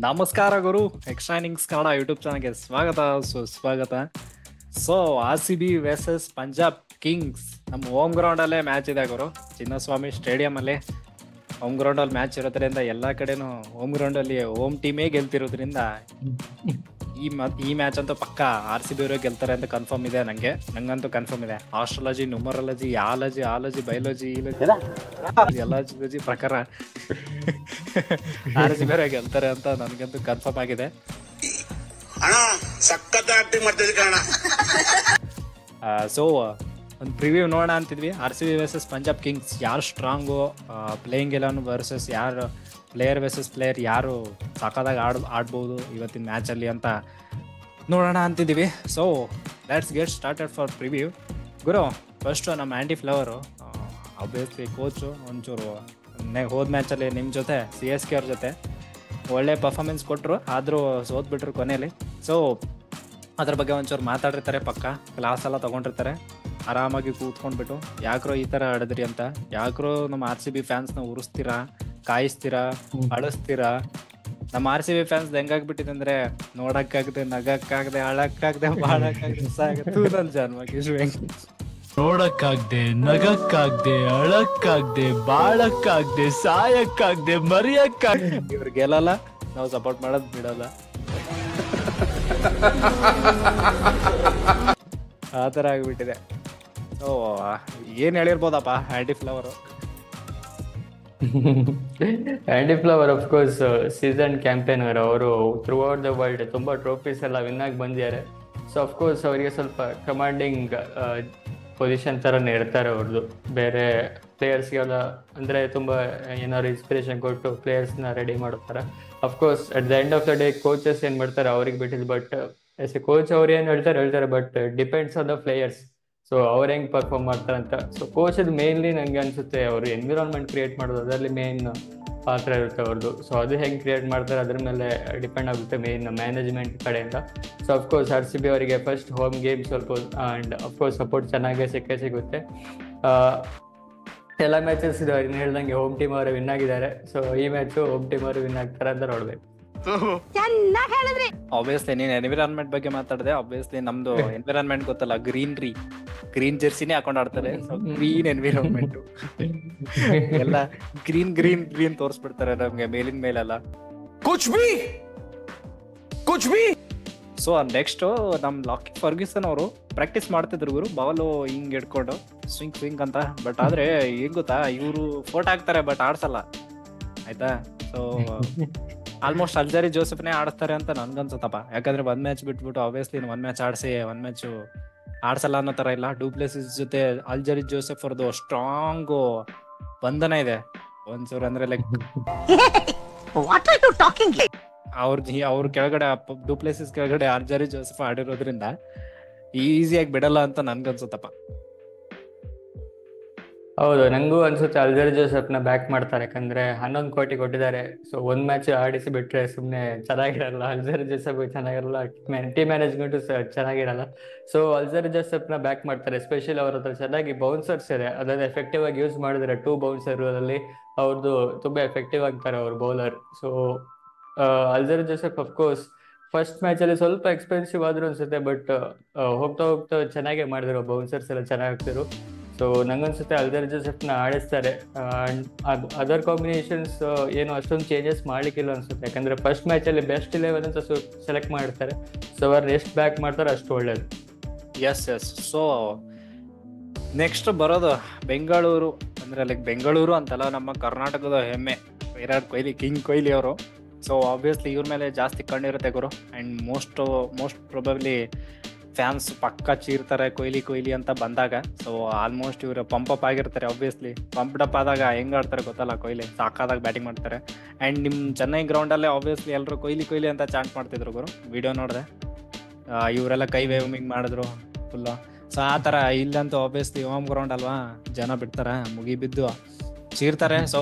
ನಮಸ್ಕಾರ ಗುರು, extra innings Kannada YouTube ಚಾನಲ್ಗೆ ಸ್ವಾಗತ ಸುಸ್ವಾಗತ. So RCB versus Punjab Kings ನಮ್ಮ ಹೋಮ್ ಗ್ರೌಂಡ್ ಅಲ್ಲೇ ಮ್ಯಾಚ್ ಇದೆ ಗುರು. ಚಿನ್ನಸ್ವಾಮಿ ಸ್ಟೇಡಿಯಂ ಅಲ್ಲಿ ಹೋಮ್ ಗ್ರೌಂಡ್ ಅಲ್ಲಿ ಮ್ಯಾಚ್ ಇರೋದ್ರಿಂದ ಎಲ್ಲಾ ಕಡೆನೂ ಹೋಮ್ ಗ್ರೌಂಡ್ ಅಲ್ಲಿ ಹೋಮ್ ಟೀಮೇ ಗೆಲ್ತಿರೋದ್ರಿಂದ ಈ ಮ್ಯಾಚ್ ಅಂತೂ ಪಕ್ಕ RCB ಅವರೇ ಗೆಲ್ತಾರೆ ಅಂತ ಕನ್ಫರ್ಮ್ ಇದೆ. ನಂಗಂತೂ ಕನ್ಫರ್ಮ್ ಇದೆ. ಆಸ್ಟ್ರಾಲಜಿ, ನ್ಯೂಮರಾಲಜಿ, ಆಲಜಿ, ಬಯೋಲಜಿ ಎಲ್ಲಾಜಿ ಪ್ರಕಾರ RCB ಅವರೇ ಗೆಲ್ತಾರೆ ಅಂತ ನನ್ಗಂತೂ ಕನ್ಫರ್ಮ್ ಆಗಿದೆ. ಸೊ ಒಂದು ಪ್ರಿವ್ಯೂ ನೋಡೋಣ ಅಂತಿದ್ವಿ. RCB ವರ್ಸಸ್ ಪಂಜಾಬ್ ಕಿಂಗ್ಸ್, ಯಾರು ಸ್ಟ್ರಾಂಗು, ಪ್ಲೇಯಿಂಗ್ ಎಲೆವನ್ ವರ್ಸಸ್ ಯಾರು ಪ್ಲೇಯರ್ ವರ್ಸಸ್ ಪ್ಲೇಯರ್, ಯಾರು ಸಾಕಾದಾಗ ಆಡ್ಬೋದು ಇವತ್ತಿನ ಮ್ಯಾಚಲ್ಲಿ ಅಂತ ನೋಡೋಣ ಅಂತಿದ್ದೀವಿ. So let's get started for preview. ಗುರು, ಫಸ್ಟು ನಮ್ಮ ಆ್ಯಂಟಿ ಫ್ಲವರು ಆಬ್ವಿಯಸ್ಲಿ ಕೋಚು ಒಂಚೂರು ಹೋದ ಮ್ಯಾಚಲ್ಲಿ ನಿಮ್ಮ ಜೊತೆ CSK ಅವ್ರ ಜೊತೆ ಒಳ್ಳೆ ಪರ್ಫಾರ್ಮೆನ್ಸ್ ಕೊಟ್ಟರು, ಆದರೂ ಸೋತ್ಬಿಟ್ರು ಕೊನೆಯಲ್ಲಿ. ಸೊ ಅದ್ರ ಬಗ್ಗೆ ಒಂಚೂರು ಮಾತಾಡಿರ್ತಾರೆ, ಪಕ್ಕ ಕ್ಲಾಸ್ ಎಲ್ಲ ತೊಗೊಂಡಿರ್ತಾರೆ ಆರಾಮಾಗಿ ಕೂತ್ಕೊಂಡ್ಬಿಟ್ಟು. ಯಾಕ್ರೋ ಈ ಥರ ಆಡಿದ್ರಿ ಅಂತ, ಯಾಕ್ರೋ ನಮ್ಮ RCB ಫ್ಯಾನ್ಸ್ನ ಉರಿಸ್ತೀರಾ, ಕಾಯಿಸ್ತೀರಾ, ಅಳಿಸ್ತೀರಾ. ನಮ್ಮ RCB ಫ್ಯಾನ್ಸ್ ಹೆಂಗಾಗ್ಬಿಟ್ಟಿದೆ ಅಂದ್ರೆ ನೋಡಕ್ಕಾಗದೆ, ನಗಕ್ಕಾಗದೆ, ಅಳಕ್ಕಾಗದೆ, ಬಾಳಕ್ಕಾಗದೆ ಸಾಗತ್ತು ನನ್ನ ಜನ್ಮಕ್ಕೆ. ನೋಡಕ್ಕಾಗ್ದೆ, ನಗಕ್ಕಾಗ್ದೆ, ಅಳಕ್ಕಾಗ್ದೆ, ಬಾಳಕ್ಕಾಗ್ದೆ, ಸಾಯಕ್ಕಾಗ್ದೆ, ಮರಿಯಕ್ಕಾಗ್ದೆ. ಇವ್ರು ಗೆಲ್ಲಲ್ಲ, ನಾವು ಸಪೋರ್ಟ್ ಮಾಡೋದ್ ಬಿಡಲ್ಲ. ಆ ಥರ ಆಗ್ಬಿಟ್ಟಿದೆ. ಸೊ ಏನ್ ಹೇಳಿರ್ಬೋದಪ್ಪ Andy Flower? Andy Flower of course season campaigner. ಅವರು ಥ್ರೂ ಔಟ್ ದ ವರ್ಲ್ಡ್ ತುಂಬ ಟ್ರೋಫೀಸ್ ಎಲ್ಲ ವಿನ್ ಆಗಿ ಬಂದಿದ್ದಾರೆ. ಸೊ ಅಫ್ಕೋರ್ಸ್ ಅವರಿಗೆ ಸ್ವಲ್ಪ ಕಮಾಂಡಿಂಗ್ ಪೊಸಿಷನ್ ಥರನೇ ಇರ್ತಾರೆ ಅವ್ರದ್ದು. ಬೇರೆ ಪ್ಲೇಯರ್ಸ್ಗೆಲ್ಲ ಅಂದರೆ ತುಂಬ ಏನಾದ್ರು ಇನ್ಸ್ಪಿರೇಷನ್ ಕೊಟ್ಟು ಪ್ಲೇಯರ್ಸ್ನ ರೆಡಿ ಮಾಡ್ತಾರೆ. Of course at the end of the day coaches ಏನು ಮಾಡ್ತಾರೆ ಅವ್ರಿಗೆ ಬಿಟ್ಟಿದ್ದು. ಬಟ್ ಎಸ್ ಎ ಕೋಚ್ ಅವ್ರು ಏನು ಹೇಳ್ತಾರೆ, but depends on the players. So ಅವ್ರು ಹೆಂಗೆ ಪರ್ಫಾರ್ಮ್ ಮಾಡ್ತಾರೆ ಅಂತ. ಸೊ ಕೋಚದು ಮೇನ್ಲಿ ನನಗೆ ಅನಿಸುತ್ತೆ ಅವರು ಎನ್ವಿರಾನ್ಮೆಂಟ್ ಕ್ರಿಯೇಟ್ ಮಾಡೋದು, ಅದರಲ್ಲಿ ಮೇನ್ ಪಾತ್ರ ಇರುತ್ತೆ ಅವ್ರದ್ದು. ಸೊ ಅದು ಹೆಂಗೆ ಕ್ರಿಯೇಟ್ ಮಾಡ್ತಾರೆ ಅದ್ರ ಮೇಲೆ ಡಿಪೆಂಡ್ ಆಗುತ್ತೆ ಮೇನ್ ಮ್ಯಾನೇಜ್ಮೆಂಟ್ ಕಡೆಯಿಂದ. ಸೊ ಅಫ್ಕೋರ್ಸ್ RCB ಅವರಿಗೆ ಫಸ್ಟ್ ಹೋಮ್ ಗೇಮ್ ಸ್ವಲ್ಪ ಆ್ಯಂಡ್ ಅಫ್ಕೋರ್ಸ್ ಸಪೋರ್ಟ್ ಚೆನ್ನಾಗೇ ಸಿಗುತ್ತೆ. ಎಲ್ಲ ಮ್ಯಾಚಸ್ ಇದೆ ಇನ್ನು ಹೇಳ್ದಂಗೆ ಹೋಮ್ ಟೀಮ್ ಅವರೇ ವಿನ್ ಆಗಿದ್ದಾರೆ. ಸೊ ಈ ಮ್ಯಾಚು ಹೋಮ್ ಟೀಮ್ ಅವರು ವಿನ್ ಆಗ್ತಾರೆ ಅಂತ ನೋಡ್ಬೇಕು. ಆಬ್ವಿಯಸ್ಲಿ ನೀನ್ ಎನ್ವಿರಾನ್ಮೆಂಟ್ ಬಗ್ಗೆ ಮಾತಾಡಿದೆ. ಆಬ್ವಿಯಸ್ಲಿ ನಮ್ದು ಎನ್ವಿರಾನ್ಮೆಂಟ್ ಗೊತ್ತಲ್ಲ, ಗ್ರೀನ್ ಜೆರ್ಸಿನೇ ಹಾಕೊಂಡ್ ಆಡ್ತಾರೆ. ಗ್ರೀನ್ ಎನ್ವಿರಾನ್ಮೆಂಟ್ ಎಲ್ಲ ಗ್ರೀನ್ ತೋರಿಸ್ಬಿಡ್ತಾರೆ ನಮ್ಗೆ ಮೇಲಿನ ಮೇಲೆಲ್ಲ. ಸೊ ನೆಕ್ಸ್ಟ್ ನಮ್ ಲಾಕಿ ಫರ್ಗ್ಯೂಸನ್ ಅವರು ಪ್ರಾಕ್ಟೀಸ್ ಮಾಡ್ತಿದ್ರು ಗುರು, ಬಾಲು ಹಿಂಗ್ ಹಿಡ್ಕೊಂಡು ಸ್ವಿಂಗ್ ಅಂತ. ಬಟ್ ಆದ್ರೆ ಏನ್ ಗೊತ್ತಾ, ಇವರು ಫೋಟೋ ಹಾಕ್ತಾರೆ ಬಟ್ ಆಡ್ಸಲ್ಲ, ಆಯ್ತಾ. ಸೊ ಆಲ್ಮೋಸ್ಟ್ ಅಲ್ಜರಿ ಜೋಸೆಫ್ನೇ ಆಡಿಸ್ತಾರೆ ಅಂತ ನನ್ಗನ್ಸುತ್ತಪ್ಪ. ಯಾಕಂದ್ರೆ ಒಂದ್ ಮ್ಯಾಚ್ ಬಿಟ್ಬಿಟ್ಟು ಆಬ್ವಿಯಸ್ಲಿ ಒಂದ್ ಮ್ಯಾಚ್ ಆಡ್ಸಿ ಒಂದ್ ಮ್ಯಾಚ್ ಆಡ್ಸಲ್ಲ ಅನ್ನೋ ತರ ಇಲ್ಲ. ಡುಪ್ಲೆಸಿಸ್ ಜೊತೆ ಅಲ್ಜರಿ ಜೋಸೆಫ್ ಅವ್ರದ್ದು ಸ್ಟ್ರಾಂಗ್ ಬಂಧನ ಇದೆ ಒಂಚೂರು. ಅಂದ್ರೆ ಲೈಕ್ ಅವ್ರ ಕೆಳಗಡೆ ಡುಪ್ಲೆಸಿಸ್ ಕೆಳಗಡೆ ಅಲ್ಜರಿ ಜೋಸೆಫ್ ಆಡಿರೋದ್ರಿಂದ ಈಸಿಯಾಗಿ ಬಿಡಲ್ಲ ಅಂತ ನನ್ಗನ್ಸುತ್ತಪ್ಪ. ಹೌದು, ನಂಗೂ ಅನ್ಸುತ್ತೆ ಅಲ್ಜರಿ ಜೋಸೆಫ್ನ ಬ್ಯಾಕ್ ಮಾಡ್ತಾರೆ. ಯಾಕಂದ್ರೆ 11 ಕೋಟಿ ಕೊಟ್ಟಿದ್ದಾರೆ. ಸೊ ಒಂದ್ ಮ್ಯಾಚ್ ಆಡಿಸಿ ಬಿಟ್ರೆ ಸುಮ್ಮನೆ ಚೆನ್ನಾಗಿರಲ್ಲ. ಅಲ್ಜರಿ ಜೋಸೆಫ್ ಚೆನ್ನಾಗಿರಲ್ಲ, ಟೀಮ್ ಮ್ಯಾನೇಜ್ಮೆಂಟು ಚೆನ್ನಾಗಿರಲ್ಲ. ಸೊ ಅಲ್ಜರಿ ಜೋಸೆಫ್ನ ಬ್ಯಾಕ್ ಮಾಡ್ತಾರೆ. ಎಸ್ಪೆಷಲಿ ಅವ್ರ ಹತ್ರ ಚೆನ್ನಾಗಿ ಬೌನ್ಸರ್ಸ್ ಇದೆ, ಅದನ್ನ ಎಫೆಕ್ಟಿವ್ ಆಗಿ ಯೂಸ್ ಮಾಡಿದ್ರೆ 2 ಬೌನ್ಸರ್ ಅಲ್ಲಿ ಅವ್ರದ್ದು ತುಂಬಾ ಎಫೆಕ್ಟಿವ್ ಆಗ್ತಾರೆ ಅವ್ರ bowler. So Alzarri Joseph of course first match ಅಲ್ಲಿ ಸ್ವಲ್ಪ ಎಕ್ಸ್ಪೆನ್ಸಿವ್ ಆದ್ರೂ ಅನ್ಸುತ್ತೆ. ಬಟ್ ಹೋಗ್ತಾ ಚೆನ್ನಾಗೇ ಮಾಡಿದ್ರು, ಬೌನ್ಸರ್ಸ್ ಎಲ್ಲ ಚೆನ್ನಾಗಿ ಆಗ್ತಿರು. ಸೊ ನಂಗನ್ಸುತ್ತೆ ಅಲ್ಜರಿ ಜೋಸೆಫ್ನ ಆಡಿಸ್ತಾರೆ. ಅದರ್ ಕಾಂಬಿನೇಷನ್ಸ್ ಏನು ಅಷ್ಟೊಂದು ಚೇಂಜಸ್ ಮಾಡ್ಲಿಕ್ಕಿಲ್ಲ ಅನ್ಸುತ್ತೆ. ಯಾಕಂದ್ರೆ ಫಸ್ಟ್ ಮ್ಯಾಚಲ್ಲಿ ಬೆಸ್ಟ್ 11 ಅಂತ ಸೆಲೆಕ್ಟ್ ಮಾಡಿರ್ತಾರೆ. ಸೊ ಅವ್ರನ್ನ ಎಷ್ಟು ಬ್ಯಾಕ್ ಮಾಡ್ತಾರೆ ಅಷ್ಟು ಒಳ್ಳೇದು. ಎಸ್. ಸೊ ನೆಕ್ಸ್ಟ್ ಬರೋದು ಬೆಂಗಳೂರು. ಅಂದ್ರೆ ಲೈಕ್ ಬೆಂಗಳೂರು ಅಂತಲ್ಲ, ನಮ್ಮ ಕರ್ನಾಟಕದ ಹೆಮ್ಮೆ ವಿರಾಟ್ ಕೊಹ್ಲಿ, ಕಿಂಗ್ ಕೊಹ್ಲಿ ಅವರು. ಸೊ ಆಬ್ವಿಯಸ್ಲಿ ಇವ್ರ ಮೇಲೆ ಜಾಸ್ತಿ ಕಣ್ಣಿರುತ್ತೆ ಗುರು. ಅಂಡ್ ಮೋಸ್ಟ್ ಪ್ರೊಬಬ್ಲಿ ಫ್ಯಾನ್ಸ್ ಪಕ್ಕ ಚೀರ್ತಾರೆ ಕೊಹ್ಲಿ ಅಂತ ಬಂದಾಗ. ಸೊ ಆಲ್ಮೋಸ್ಟ್ ಇವರು ಪಂಪ್ ಆಗಿರ್ತಾರೆ. ಆಬ್ವಿಯಸ್ಲಿ ಪಂಪ್ಡ್ ಅಪ್ ಆದಾಗ ಹೆಂಗ್ ಆಡ್ತಾರೆ ಗೊತ್ತಲ್ಲ, ಕೊಹ್ಲಿ ಸಾಕಾದಾಗ ಬ್ಯಾಟಿಂಗ್ ಮಾಡ್ತಾರೆ. ಅಂಡ್ ನಿಮ್ ಚೆನ್ನೈ ಗ್ರೌಂಡ್ ಅಲ್ಲೇ ಆಬ್ವಿಯಸ್ಲಿ ಎಲ್ಲರೂ ಕೊಹ್ಲಿ ಅಂತ ಚಾಂಟ್ ಮಾಡ್ತಿದ್ರು ಗುರು. ವಿಡಿಯೋ ನೋಡಿದೆ, ಇವರೆಲ್ಲ ಕೈ ವೇವಿಂಗ್ ಮಾಡಿದ್ರು ಫುಲ್. ಸೊ ಆ ತರ ಇಲ್ಲಂತೂ ಆಬ್ವಿಯಸ್ಲಿ ಹೋಮ್ ಗ್ರೌಂಡ್ ಅಲ್ವಾ, ಜನ ಬಿಡ್ತಾರ, ಮುಗಿ ಬಿದ್ದು ಚೀರ್ತಾರೆ. ಸೊ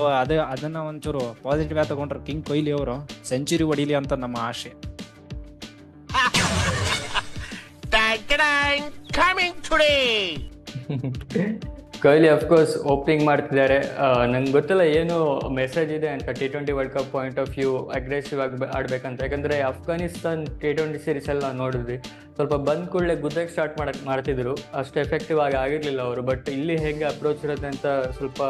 ಅದನ್ನ ಒಂಚೂರು ಪಾಸಿಟಿವ್ ಆಗಿ ತಗೊಂಡ್ರು ಕಿಂಗ್ ಕೊಹ್ಲಿ ಅವರು. ಸೆಂಚುರಿ ಹೊಡಿಲಿ ಅಂತ ನಮ್ಮ ಆಶೆ. ಕೊಹ್ಲಿ ಅಫ್ಕೋರ್ಸ್ ಓಪನಿಂಗ್ ಮಾಡ್ತಿದ್ದಾರೆ. ನಂಗೆ ಗೊತ್ತಿಲ್ಲ ಏನು ಮೆಸೇಜ್ ಇದೆ ಅಂತ T20 world cup point of view aggressive ಆಗಿ ಆಡ್ಬೇಕಂತ. ಯಾಕಂದರೆ ಅಫ್ಘಾನಿಸ್ತಾನ್ T20 ಸೀರೀಸ್ ಎಲ್ಲ ನೋಡಿದ್ವಿ, ಸ್ವಲ್ಪ ಬಂದ ಕೂಡಲೇ ಗುದ್ದಕ್ಕೆ ಸ್ಟಾರ್ಟ್ ಮಾಡ್ತಿದ್ರು, ಅಷ್ಟು ಎಫೆಕ್ಟಿವ್ ಆಗಿ ಆಗಿರಲಿಲ್ಲ ಅವರು. ಬಟ್ ಇಲ್ಲಿ ಹೇಗೆ ಅಪ್ರೋಚ್ ಇರುತ್ತೆ ಅಂತ ಸ್ವಲ್ಪ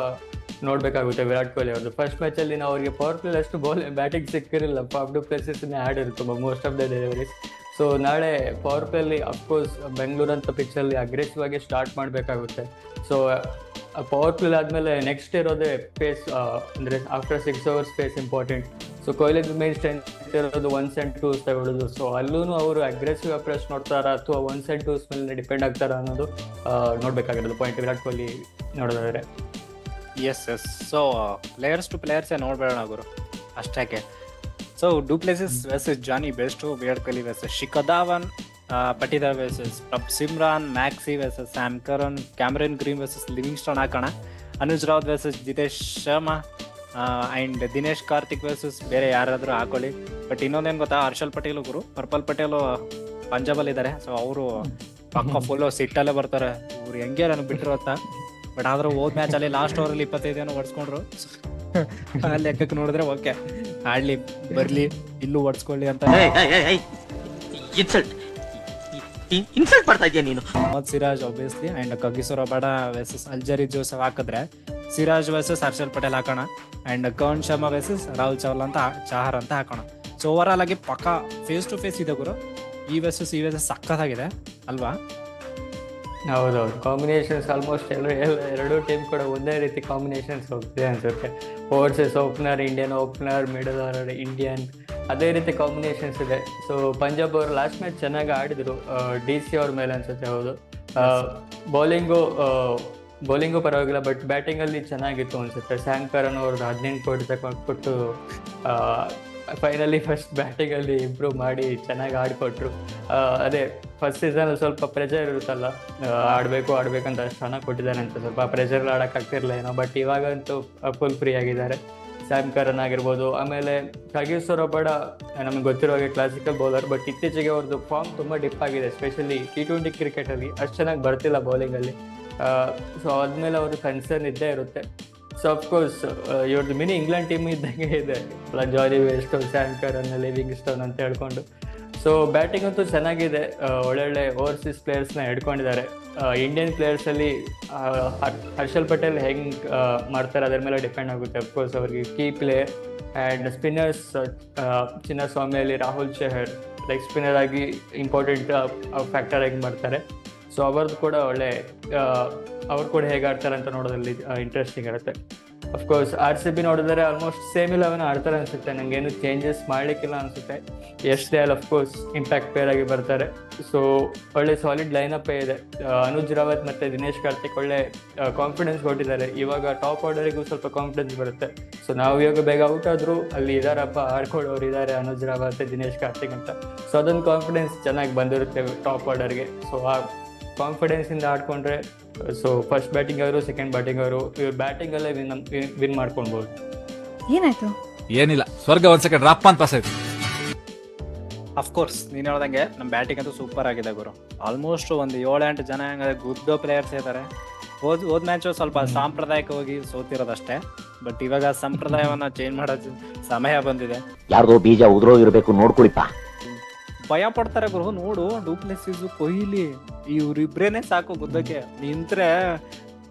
ನೋಡಬೇಕಾಗುತ್ತೆ ವಿರಾಟ್ ಕೊಹ್ಲಿ ಅವ್ರದ್ದು. ಫಸ್ಟ್ ಮ್ಯಾಚಲ್ಲಿ ನಾವು ಅವ್ರಿಗೆ ಪವರ್ ಪ್ಲೇ ಅಷ್ಟು ಬ್ಯಾಟಿಂಗ್ ಸಿಕ್ಕಿರಲಿಲ್ಲ, ಫಾಫ್ ಡು ಪ್ಲೇಸಸ್ನೇ ಆಡಿರುತ್ತೆ most of the deliveries. So ನಾಳೆ ಪವರ್ ಪ್ಲೇಲಿ ಅಫ್ಕೋರ್ಸ್ ಬೆಂಗಳೂರು ಅಂತ ಪಿಚ್ಚಲ್ಲಿ ಅಗ್ರೆಸಿವ್ ಆಗಿ ಸ್ಟಾರ್ಟ್ ಮಾಡಬೇಕಾಗುತ್ತೆ. ಸೊ ಪವರ್ ಪ್ಲೇ ಆದಮೇಲೆ ನೆಕ್ಸ್ಟ್ ಇರೋದೇ ಪೇಸ್, ಅಂದರೆ after 6 hours pace important. So Kohli main strength ಇರೋದು 1s and 2s ತಗೊಳ್ಳೋದು. ಸೊ ಅಲ್ಲೂ ಅವರು ಅಗ್ರೆಸಿವ್ ಅಪ್ರೋಚ್ ನೋಡ್ತಾರಾ ಅಥವಾ 1s and 2s ಮೇಲೆ ಡಿಪೆಂಡ್ ಆಗ್ತಾರಾ ಅನ್ನೋದು ನೋಡಬೇಕಾಗಿರೋದು ಪಾಯಿಂಟ್ ವಿರಾಟ್ ಕೊಹ್ಲಿ ನೋಡೋದಾದ್ರೆ. ಎಸ್. ಸೊ ಪ್ಲೇಯರ್ಸ್ ಟು ಪ್ಲೇಯರ್ಸೇ ನೋಡ್ಬೇಡ ಗುರು ಅಷ್ಟಕ್ಕೆ. So du Plessis versus Jonny Bairstow, Virat Kohli versus Shikhar Dhawan, Patidar versus Prabhsimran, Maxi versus Sam Curran, Cameron Green versus Livingstone ಹಾಕೋಣ, Anuj Rawat versus Jitesh Sharma, and Dinesh Karthik versus ಬೇರೆ ಯಾರಾದರೂ ಹಾಕೊಳ್ಳಿ. ಬಟ್ ಇನ್ನೊಂದೇನು ಗೊತ್ತಾ, ಹರ್ಷಲ್ ಪಟೇಲ್ ಗುರು, ಪರ್ಪಲ್ ಪಟೇಲು ಪಂಜಾಬಲ್ಲಿ ಇದ್ದಾರೆ. ಸೊ ಅವರು ಪಕ್ಕ ಫುಲ್ಲು ಸಿಟ್ಟಲ್ಲೇ ಬರ್ತಾರೆ, ಇವ್ರು ಹೆಂಗೆ ನನಗೆ ಬಿಟ್ಟಿರೋ ಅಂತ. ಬಟ್ ಆದ್ರೂ ಹೋದ್ ಮ್ಯಾಚಲ್ಲಿ ಲಾಸ್ಟ್ ಓವರಲ್ಲಿ 25 ಏನೋ ಹೊಡ್ಸ್ಕೊಂಡ್ರು. ಆ ಲೆಕ್ಕಕ್ಕೆ ನೋಡಿದ್ರೆ ಓಕೆ, ಆಡ್ಲಿ ಬರ್ಲಿ ಇಲ್ಲೂ ಹೊಡ್ಸ್ಕೊಳ್ಳಿ ಅಂತ. ಇನ್ಸಲ್ಟ್ ಮಾಡ್ತಾ ಇದೀಯ ನೀನು. Mohammed Siraj obviously, and Kagiso Rabada versus Alzarri Joseph ಹಾಕಿದ್ರೆ, ಸಿರಾಜ್ ವರ್ಸಸ್ ಹರ್ಷಲ್ ಪಟೇಲ್ ಹಾಕೋಣ, ಅಂಡ್ ಕವನ್ ಶರ್ಮಾ ವರ್ಸಸ್ ರಾಹುಲ್ ಚಾಹರ್ ಅಂತ ಹಾಕೋಣ. ಸೊ ಓವರ್ ಆಲ್ ಆಗಿ ಪಕ್ಕ ಫೇಸ್ ಟು ಫೇಸ್ ಇದೆ ಗುರು, ಈ ವರ್ಸಸ್ ಸಖತ್ತಾಗಿದೆ ಅಲ್ವಾ? ಹೌದೌದು, ಕಾಂಬಿನೇಷನ್ಸ್ ಆಲ್ಮೋಸ್ಟ್ ಎರಡೂ ಟೀಮ್ ಕೂಡ ಒಂದೇ ರೀತಿ ಕಾಂಬಿನೇಷನ್ಸ್ ಹೋಗ್ತಿದೆ ಅನ್ಸುತ್ತೆ. Overseas opener Indian, opener middle order Indian, ಅದೇ ರೀತಿ ಕಾಂಬಿನೇಷನ್ಸ್ ಇದೆ. ಸೊ ಪಂಜಾಬ್ ಅವರು ಲಾಸ್ಟ್ ಮ್ಯಾಚ್ ಚೆನ್ನಾಗಿ ಆಡಿದ್ರು DC ಅವ್ರ ಮೇಲೆ ಅನ್ಸುತ್ತೆ. ಹೌದು, ಬೌಲಿಂಗು ಪರವಾಗಿಲ್ಲ, ಬಟ್ ಬ್ಯಾಟಿಂಗಲ್ಲಿ ಚೆನ್ನಾಗಿತ್ತು ಅನ್ಸುತ್ತೆ. ಸ್ಯಾಮ್ ಕರನ್ ಅವ್ರದ್ದು 18 ಕೋಟಿ ಕೊಟ್ಟು ಫೈನಲಿ ಫಸ್ಟ್ ಬ್ಯಾಟಿಂಗಲ್ಲಿ ಇಂಪ್ರೂವ್ ಮಾಡಿ ಚೆನ್ನಾಗಿ ಆಡಿಕೊಟ್ರು. ಅದೇ ಫಸ್ಟ್ ಸೀಸನಲ್ಲಿ ಸ್ವಲ್ಪ ಪ್ರೆಷರ್ ಇರುತ್ತಲ್ಲ, ಆಡಬೇಕಂತ ಅಷ್ಟು ಹಣ ಕೊಟ್ಟಿದ್ದಾರೆ ಅಂತ ಸ್ವಲ್ಪ ಪ್ರೆಷರ್ ಆಡೋಕ್ಕಾಗ್ತಿರ್ಲಿಲ್ಲ ಏನೋ. ಬಟ್ ಇವಾಗಂತೂ ಫುಲ್ ಫ್ರೀ ಆಗಿದ್ದಾರೆ. ಸ್ಯಾಮ್ ಕರನ್ ಆಗಿರ್ಬೋದು, ಆಮೇಲೆ ಕಗಿಸೋ ರಬಾಡ ನಮಗೆ ಗೊತ್ತಿರೋ ಹಾಗೆ ಕ್ಲಾಸಿಕಲ್ ಬೌಲರ್, ಬಟ್ ಇತ್ತೀಚೆಗೆ ಅವ್ರದ್ದು ಫಾರ್ಮ್ ತುಂಬ ಡಿಪ್ ಆಗಿದೆ, ಎಸ್ಪೆಷಲಿ T20 ಕ್ರಿಕೆಟಲ್ಲಿ ಅಷ್ಟು ಚೆನ್ನಾಗಿ ಬರ್ತಿಲ್ಲ ಬೌಲಿಂಗಲ್ಲಿ. ಸೊ ಆದಮೇಲೆ ಅವ್ರ ಕನ್ಸರ್ನ್ ಇದ್ದೇ ಇರುತ್ತೆ. ಸೊ ಅಫ್ಕೋರ್ಸ್ ಇವ್ರದ್ದು ಮಿನಿ ಇಂಗ್ಲೆಂಡ್ ಟೀಮ್ ಇದ್ದಂಗೆ ಇದೆ, Jonny Bairstow, Sam Curran, Livingstone ಅಂತ ಹೇಳ್ಕೊಂಡು. ಸೊ ಬ್ಯಾಟಿಂಗ್ ಅಂತೂ ಚೆನ್ನಾಗಿದೆ, ಒಳ್ಳೊಳ್ಳೆ ಓವರ್ಸೀಸ್ ಪ್ಲೇಯರ್ಸ್ನ ಹಿಡ್ಕೊಂಡಿದ್ದಾರೆ. ಇಂಡಿಯನ್ ಪ್ಲೇಯರ್ಸಲ್ಲಿ ಹರ್ಷಲ್ ಪಟೇಲ್ ಹೆಂಗೆ ಮಾಡ್ತಾರೆ ಅದ್ರ ಮೇಲೆ ಡಿಪೆಂಡ್ ಆಗುತ್ತೆ. ಅಫ್ಕೋರ್ಸ್ ಅವ್ರಿಗೆ ಕೀ ಪ್ಲೇಯರ್. ಆ್ಯಂಡ್ ಸ್ಪಿನ್ನರ್ಸ್ ಚಿನ್ನಸ್ವಾಮಿಯಲ್ಲಿ ರಾಹುಲ್ ಚಹರ್ ಲೆಗ್ ಸ್ಪಿನ್ನರ್ ಆಗಿ ಇಂಪಾರ್ಟೆಂಟ್ ಫ್ಯಾಕ್ಟರ್ ಆಗಿ ಮಾಡ್ತಾರೆ. ಸೊ ಅವ್ರದ್ದು ಕೂಡ ಒಳ್ಳೆ, ಅವ್ರು ಕೂಡ ಹೇಗೆ ಆಡ್ತಾರೆ ಅಂತ ನೋಡೋದ್ರಲ್ಲಿ ಇಂಟ್ರೆಸ್ಟಿಂಗ್ ಇರುತ್ತೆ. ಅಫ್ಕೋರ್ಸ್ RCB ನೋಡಿದರೆ ಆಲ್ಮೋಸ್ಟ್ ಸೇಮ್ 11 ಆಡ್ತಾರೆ ಅನಿಸುತ್ತೆ, ನನಗೇನು ಚೇಂಜಸ್ ಮಾಡಲಿಕ್ಕಿಲ್ಲ ಅನಿಸುತ್ತೆ. ಎಷ್ಟೇ ಅಲ್ಲಿ ಅಫ್ಕೋರ್ಸ್ ಇಂಪ್ಯಾಕ್ಟ್ ಪ್ಲೇಯರ್ ಆಗಿ ಬರ್ತಾರೆ. ಸೊ ಒಳ್ಳೆ ಸಾಲಿಡ್ ಲೈನಪ್ಪೇ ಇದೆ. ಅನುಜ್ ರಾವತ್ ಮತ್ತು ದಿನೇಶ್ ಕಾರ್ತಿಕ್ ಒಳ್ಳೆ ಕಾನ್ಫಿಡೆನ್ಸ್ ಕೊಟ್ಟಿದ್ದಾರೆ. ಇವಾಗ ಟಾಪ್ ಆರ್ಡರಿಗೂ ಸ್ವಲ್ಪ ಕಾನ್ಫಿಡೆನ್ಸ್ ಬರುತ್ತೆ. ಸೊ ನಾವು ಇವಾಗ ಬೇಗ ಔಟ್ ಆದರೂ ಅಲ್ಲಿ ಇದಾರಪ್ಪ, ಆಡ್ಕೊಡೋರು ಇದ್ದಾರೆ ಅನುಜ್ ರಾವತ್, ದಿನೇಶ್ ಕಾರ್ತಿಕ್ ಅಂತ. ಸೊ ಅದೊಂದು ಕಾನ್ಫಿಡೆನ್ಸ್ ಚೆನ್ನಾಗಿ ಬಂದಿರುತ್ತೆ ಟಾಪ್ ಆರ್ಡರ್ಗೆ. ಸೊ ಆ ಕಾನ್ಫಿಡೆನ್ಸಿಂದ ಆಡ್ಕೊಂಡ್ರೆ, ಸೊ ಫಸ್ಟ್ ಬ್ಯಾಟಿಂಗ್ ಅವರು ಸೆಕೆಂಡ್ ಬ್ಯಾಟಿಂಗ್ ಅವರು ಇವ್ರು ಬ್ಯಾಟಿಂಗಲ್ಲೇ ವಿನ್ ಮಾಡ್ಕೊಳ್ಬೋದು. ಏನಾಯ್ತು? ಏನಿಲ್ಲ, ಸ್ವರ್ಗ ಒಂದ್ ಸೆಕೆಂಡ್ ರಪ್ಪ ಅಂತ ಪಾಸ್ ಆಯ್ತು. ಅಫ್ಕೋರ್ಸ್ ನೀನು ಹೇಳ್ದಂಗೆ ನಮ್ಮ ಬ್ಯಾಟಿಂಗ್ ಅಂತೂ ಸೂಪರ್ ಆಗಿದೆ ಗುರು. ಆಲ್ಮೋಸ್ಟ್ ಒಂದು 7-8 ಜನ ಹೆಂಗಂದ್ರೆ ಗುದ್ದೋ ಪ್ಲೇಯರ್ಸ್ ಇದ್ದಾರೆ. ಹೋದ್ ಮ್ಯಾಚು ಸ್ವಲ್ಪ ಸಾಂಪ್ರದಾಯಿಕವಾಗಿ ಸೋತಿರೋದಷ್ಟೇ, ಬಟ್ ಇವಾಗ ಸಂಪ್ರದಾಯವನ್ನ ಚೇಂಜ್ ಮಾಡೋ ಸಮಯ ಬಂದಿದೆ. ಯಾರ್ದೋ ಬೀಜ ಉದುರೋಗಿರ್ಬೇಕು, ನೋಡ್ಕೊಳಿಪ್ಪ. ಭಯ ಪಡ್ತಾರೆ ಗುರು. ನೋಡು, ಡು ಪ್ಲೆಸಿಸ್, ಕೊಹ್ಲಿ ಇವ್ರಿಬ್ರೇನೆ ಸಾಕು ಗುದ್ದಕ್ಕೆ. ನಿಂತ್ರೆ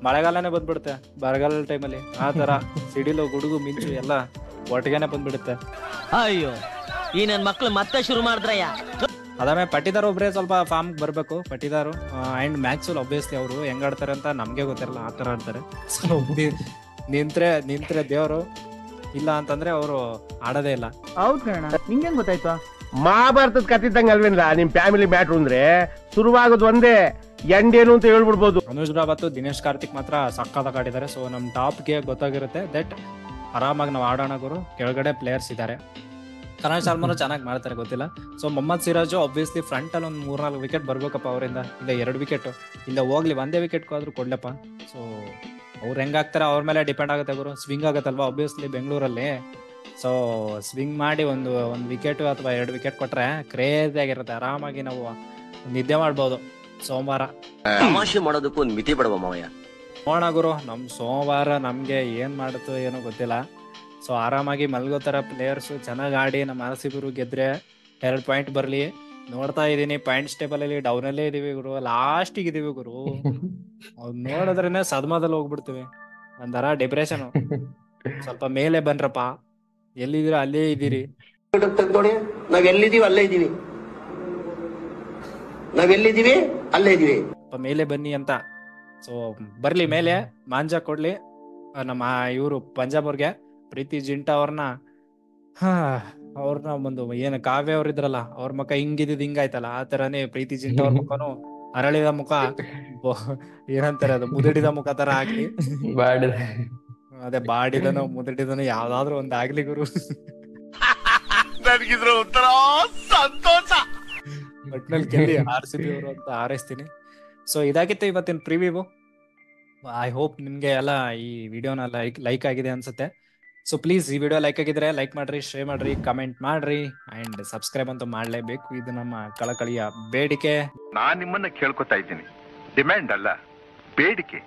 ಮಳೆಗಾಲನೇ ಬಂದ್ಬಿಡುತ್ತೆ, ಬರಗಾಲ ಟೈಮಲ್ಲಿ ಆ ತರ ಸಿಡಿಲು ಗುಡುಗು ಮಿಂಚು ಎಲ್ಲ ಒಟ್ಟಿಗೆನೆ ಬಂದ್ಬಿಡುತ್ತೆ. ಅಯ್ಯೋ, ಈ ನನ್ ಮಕ್ಳು ಮತ್ತೆ ಶುರು ಮಾಡಿದ್ರಯ್ಯ. ಅದಾದ್ಮೇಲೆ ಪಟಿದಾರ್ ಒಬ್ರೆ ಸ್ವಲ್ಪ ಫಾರ್ಮ್ ಬರ್ಬೇಕು. ಪಟಿದಾರು ಅಂಡ್ ಮ್ಯಾಕ್ಸ್ವೆಲ್ ಆಬ್ವಿಯಸ್ಲಿ ಅವರು ಹೆಂಗ್ ಆಡ್ತಾರೆ ಅಂತ ನಮ್ಗೆ ಗೊತ್ತಿರಲ್ಲ, ಆ ತರ ಆಡ್ತಾರೆ. ಸೊ ನಿಂತ್ರೆ ದೇವರು, ಇಲ್ಲ ಅಂತಂದ್ರೆ ಅವರು ಆಡೋದೇ ಇಲ್ಲ. ಹೌದ್ ಕಣ, ನಿಂಗೆ ಗೊತ್ತಾಯ್ತು? ಮಹಾಭಾರತದ ಕತ್ತಿದ್ದಂಗ ಅಲ್ವೇನ್ಲ ನಿಮ್ ಫ್ಯಾಮಿಲಿ ಮ್ಯಾಟ್ರು ಅಂದ್ರೆ ಶುರುವಾಗೋದು ಒಂದೇ, ಎಂಡೇನು ಅಂತ ಹೇಳ್ಬಿಡ್ಬೋದು. ಅನುಜ್ ರಾವತ್, ದಿನೇಶ್ ಕಾರ್ತಿಕ್ ಮಾತ್ರ ಸಕ್ಕತ್ತಾಗಿ ಆಡಿದ್ದಾರೆ. ಸೊ ನಮ್ ಟಾಪ್ಗೆ ಗೊತ್ತಾಗಿರುತ್ತೆ ದಟ್ ಆರಾಮಾಗಿ ನಾವು ಆಡೋಣ ಗುರು. ಕೆಳಗಡೆ ಪ್ಲೇಯರ್ಸ್ ಇದ್ದಾರೆ. ಕರಣ್ ಶರ್ಮನು ಚೆನ್ನಾಗಿ ಮಾಡ್ತಾರೆ, ಗೊತ್ತಿಲ್ಲ. So Mohammed Siraj obviously front ಅಲ್ಲಿ ಒಂದು 3-4 ವಿಕೆಟ್ ಬರ್ಬೇಕಪ್ಪ ಅವರಿಂದ, ಇಲ್ಲ 2 ವಿಕೆಟ್, ಇಲ್ಲ ಹೋಗ್ಲಿ ಒಂದೇ ವಿಕೆಟ್ ಆದ್ರೂ ಕೊಡ್ಲಪ್ಪ. ಸೊ ಅವ್ರು ಹೆಂಗಾಗ್ತಾರೆ ಅವ್ರ ಮೇಲೆ ಡಿಪೆಂಡ್ ಆಗುತ್ತೆ ಗುರು. ಸ್ವಿಂಗ್ ಆಗುತ್ತಲ್ವಾ ಆಬ್ವಿಯಸ್ಲಿ ಬೆಂಗಳೂರಲ್ಲಿ. ಸೊ ಸ್ವಿಂಗ್ ಮಾಡಿ ಒಂದು ವಿಕೆಟ್ ಅಥವಾ 2 ವಿಕೆಟ್ ಕೊಟ್ರೆ ಕ್ರೇಜಿ ಆಗಿರುತ್ತೆ. ಆರಾಮಾಗಿ ನಾವು ನಿದ್ದೆ ಮಾಡ್ಬೋದು ಸೋಮವಾರ. ತಮಾಷೆ ಮಾಡೋದಕ್ಕೂ ಒಂದು ಮಿತಿ ಬಿಡವ ಮಾವಯ್ಯ. ನೋಡೋಣ ಗುರು, ನಮ್ ಸೋಮವಾರ ನಮ್ಗೆ ಏನ್ ಮಾಡುತ್ತೋ ಏನೋ ಗೊತ್ತಿಲ್ಲ. ಸೊ ಆರಾಮಾಗಿ ಮಲ್ಗೋ ತರ ಪ್ಲೇಯರ್ಸ್ ಚೆನ್ನಾಗಿ ಆಡಿ ನಮ್ಮ RCB ಗೆದ್ರೆ 2 ಪಾಯಿಂಟ್ ಬರ್ಲಿ. ನೋಡ್ತಾ ಇದೀನಿ ಪಾಯಿಂಟ್ಸ್ ಟೇಬಲ್ ಅಲ್ಲಿ ಡೌನ್ ಅಲ್ಲೇ ಇದೀವಿ ಗುರು, ಲಾಸ್ಟಿಗೆ ಇದೀವಿ ಗುರು. ಅವ್ನ್ ನೋಡಿದ್ರೇನೆ ಸದ್ಮದಲ್ಲಿ ಹೋಗ್ಬಿಡ್ತೀವಿ, ಒಂಥರ ಡಿಪ್ರೆಷನ್. ಸ್ವಲ್ಪ ಮೇಲೆ ಬನ್ರಪ್ಪ, ಎಲ್ಲಿದ್ದೀರಾ ಅಲ್ಲೇ ಇದ್ದೀರಿ. ನಾವೆಲ್ಲಿದೀವಿ ಅಲ್ಲೇ ಇದೀವಿ, ನಾವೆಲ್ಲಿದೀವಿ ಅಲ್ಲೇ ಇದೀವಿ, ಸ್ವಲ್ಪ ಮೇಲೆ ಬನ್ನಿ ಅಂತ. ಸೊ ಬರ್ಲಿ ಮೇಲೆ, ಮಾಂಜ ಕೊಡ್ಲಿ ನಮ್ಮ ಇವರು ಪಂಜಾಬ್ ಅವ್ರಿಗೆ, ಪ್ರೀತಿ ಜಿಂಟಾ ಅವ್ರನ್ನ ಒಂದು ಏನು ಕಾವ್ಯ ಅವ್ರ ಇದ್ರಲ್ಲ, ಅವ್ರ ಮುಖ ಹಿಂಗಿದ್ ಹಿಂಗಾಯ್ತಲ್ಲ, ಆ ತರಾನೇ ಪ್ರೀತಿ ಜಿಂಟಾ ಅವ್ರ ಮುಖನು ಅರಳಿದ ಮುಖ, ಏನಂತಾರೆ ಅದು, ಮುದುಡಿದ ಮುಖ ತರ ಆಗ್ಲಿ. ಅದೇ ಬಾಡಿದನೋ ಮುದುಡಿದನೋ ಯಾವ್ದಾದ್ರು ಒಂದ್ ಆಗ್ಲಿ ಗುರು. ನನಗಿದ್ರ ಒಂಥರ ಸಂತೋಷ. ಒಟ್ನಲ್ಲಿ ಗೆಲ್ಲಿ RCB ಅವರು ಅಂತ ಹಾರೈಸ್ತೀನಿ. ಸೊ ಇದಾಗಿತ್ತು ಇವತ್ತಿನ ಪ್ರಿವ್ಯೂ. ಐ ಹೋಪ್ ನಿಮ್ಗೆ ಎಲ್ಲ ಈ ವಿಡಿಯೋನ ಲೈಕ್ ಆಗಿದೆ ಅನ್ಸುತ್ತೆ. ಸೊ ಪ್ಲೀಸ್ ಈ ವಿಡಿಯೋ ಲೈಕ್ ಆಗಿದ್ರೆ ಲೈಕ್ ಮಾಡ್ರಿ, ಶೇರ್ ಮಾಡ್ರಿ, ಕಮೆಂಟ್ ಮಾಡ್ರಿ ಅಂಡ್ ಸಬ್ಸ್ಕ್ರೈಬ್ ಅಂತೂ ಮಾಡ್ಲೇಬೇಕು. ಇದು ನಮ್ಮ ಕಳಕಳಿಯ ಬೇಡಿಕೆ. ನಾನ್ ನಿಮ್ಮನ್ನ ಕೇಳ್ಕೊತಾ ಇದ್ದೀನಿ, ಡಿಮ್ಯಾಂಡ್ ಅಲ್ಲ, ಬೇಡಿಕೆ,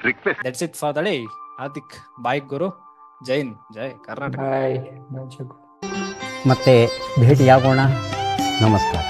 request. That's it for the day. Hardik bye ಗುರು, ಜೈ ಹಿಂದ್, ಜೈ ಕರ್ನಾಟಕ. ಬಾಯ್. ಮತ್ತೆ ಭೇಟಿಯಾಗೋಣ. ನಮಸ್ಕಾರ.